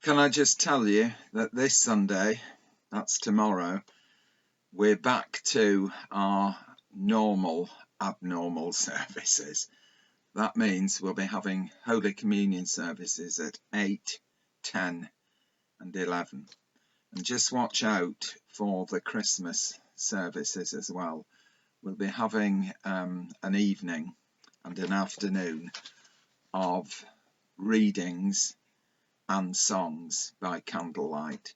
Can I just tell you that this Sunday, that's tomorrow, we're back to our normal abnormal services. That means we'll be having Holy Communion services at 8, 10 and 11. And just watch out for the Christmas services as well. We'll be having an evening and an afternoon of readings and songs by candlelight.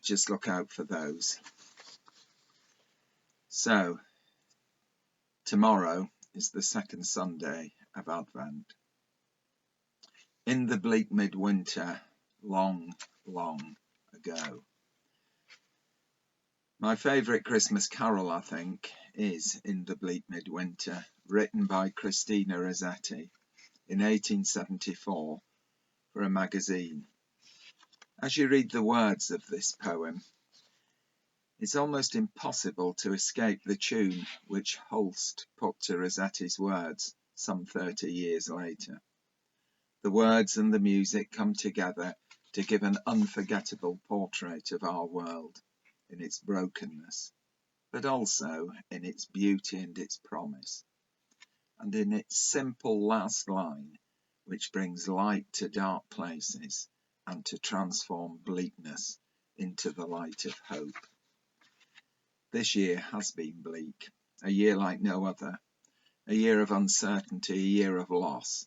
Just look out for those. So, tomorrow is the second Sunday of Advent. In the bleak midwinter, long, long ago. My favourite Christmas carol, I think, is In the Bleak Midwinter, written by Christina Rossetti in 1874 for a magazine. As you read the words of this poem, it's almost impossible to escape the tune which Holst put to Rossetti's words some 30 years later. The words and the music come together to give an unforgettable portrait of our world in its brokenness, but also in its beauty and its promise, and in its simple last line, which brings light to dark places and to transform bleakness into the light of hope. This year has been bleak, a year like no other, a year of uncertainty, a year of loss,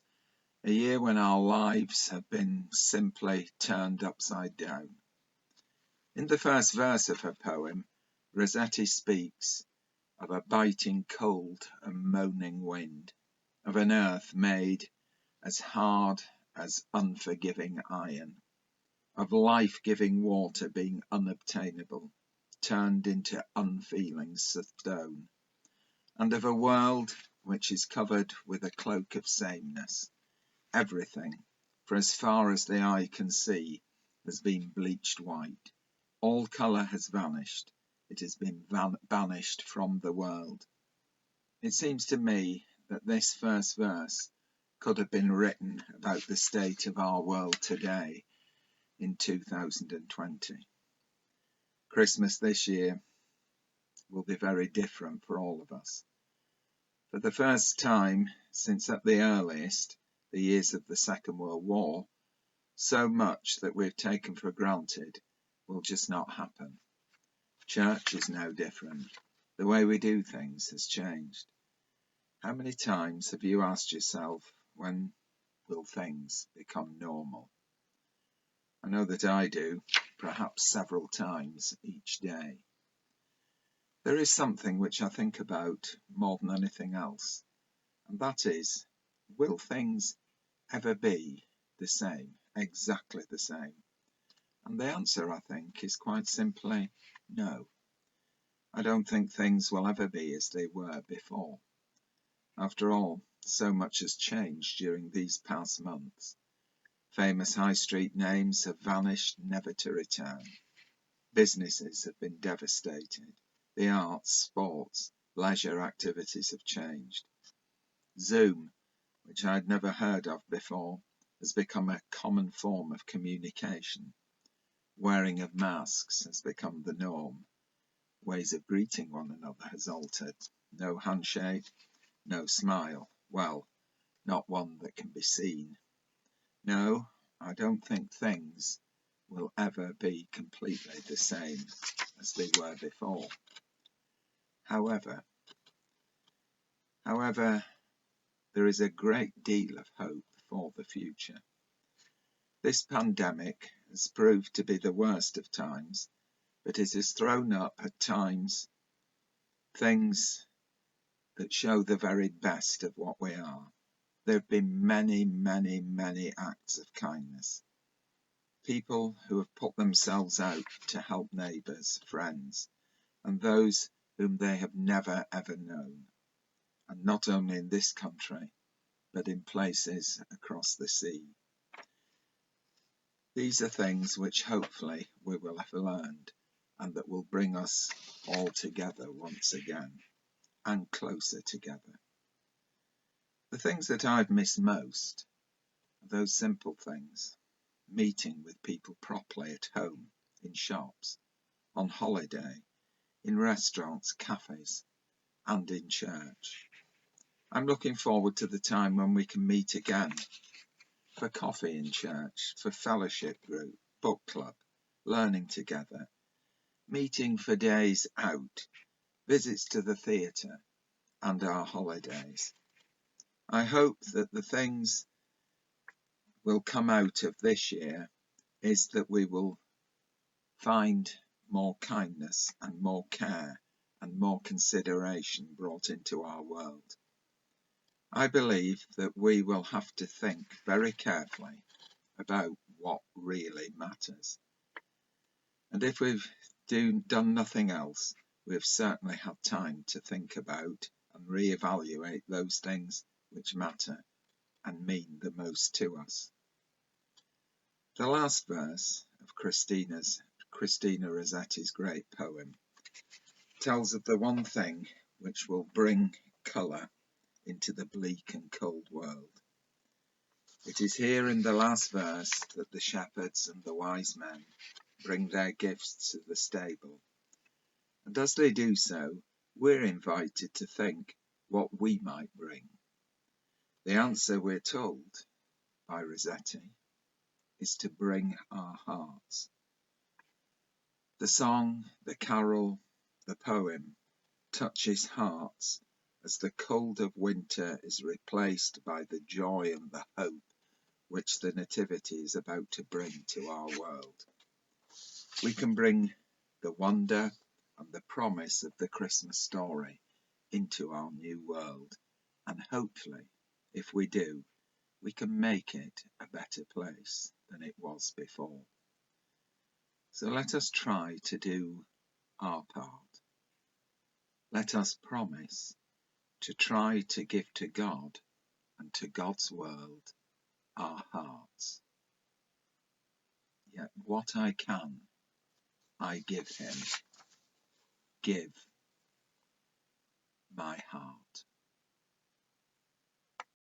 a year when our lives have been simply turned upside down. In the first verse of her poem, Rossetti speaks of a biting cold and moaning wind, of an earth made as hard as unforgiving iron, of life-giving water being unobtainable, turned into unfeeling stone, and of a world which is covered with a cloak of sameness. Everything, for as far as the eye can see, has been bleached white. All colour has vanished. It has been banished from the world. It seems to me that this first verse could have been written about the state of our world today in 2020. Christmas this year will be very different for all of us. For the first time since at the earliest, the years of the Second World War, so much that we've taken for granted will just not happen. Church is no different. The way we do things has changed. How many times have you asked yourself, when will things become normal? I know that I do, perhaps several times each day. There is something which I think about more than anything else, and that is, will things ever be the same, exactly the same? And the answer, I think, is quite simply no. I don't think things will ever be as they were before. After all, so much has changed during these past months. Famous high street names have vanished, never to return. Businesses have been devastated. The arts, sports, leisure activities have changed. Zoom, which I'd never heard of before, has become a common form of communication. Wearing of masks has become the norm. Ways of greeting one another has altered. No handshake, no smile. Well, not one that can be seen. No, I don't think things will ever be completely the same as they were before. However, there is a great deal of hope for the future. This pandemic has proved to be the worst of times, but it has thrown up at times things that show the very best of what we are. There have been many, many, many acts of kindness. People who have put themselves out to help neighbours, friends, and those whom they have never ever known. And not only in this country, but in places across the sea. These are things which hopefully we will have learned, and that will bring us all together once again, and closer together. The things that I've missed most are those simple things. meeting with people properly at home, in shops, on holiday, in restaurants, cafes, and in church. I'm looking forward to the time when we can meet again for coffee in church, for fellowship group, book club, learning together, meeting for days out, visits to the theatre, and our holidays. I hope that the things will come out of this year is that we will find more kindness and more care and more consideration brought into our world. I believe that we will have to think very carefully about what really matters. And if we've done nothing else, we've certainly had time to think about and reevaluate those things which matter and mean the most to us. The last verse of Christina Rossetti's great poem tells of the one thing which will bring colour into the bleak and cold world. It is here in the last verse that the shepherds and the wise men bring their gifts to the stable. And as they do so, we're invited to think what we might bring. The answer, we're told by Rossetti, is to bring our hearts. The song, the carol, the poem touches hearts as the cold of winter is replaced by the joy and the hope which the Nativity is about to bring to our world. We can bring the wonder and the promise of the Christmas story into our new world, and hopefully, if we do, we can make it a better place than it was before. So let us try to do our part. Let us promise to try to give to God and to God's world our hearts. Yet what I can, I give him. Give my heart.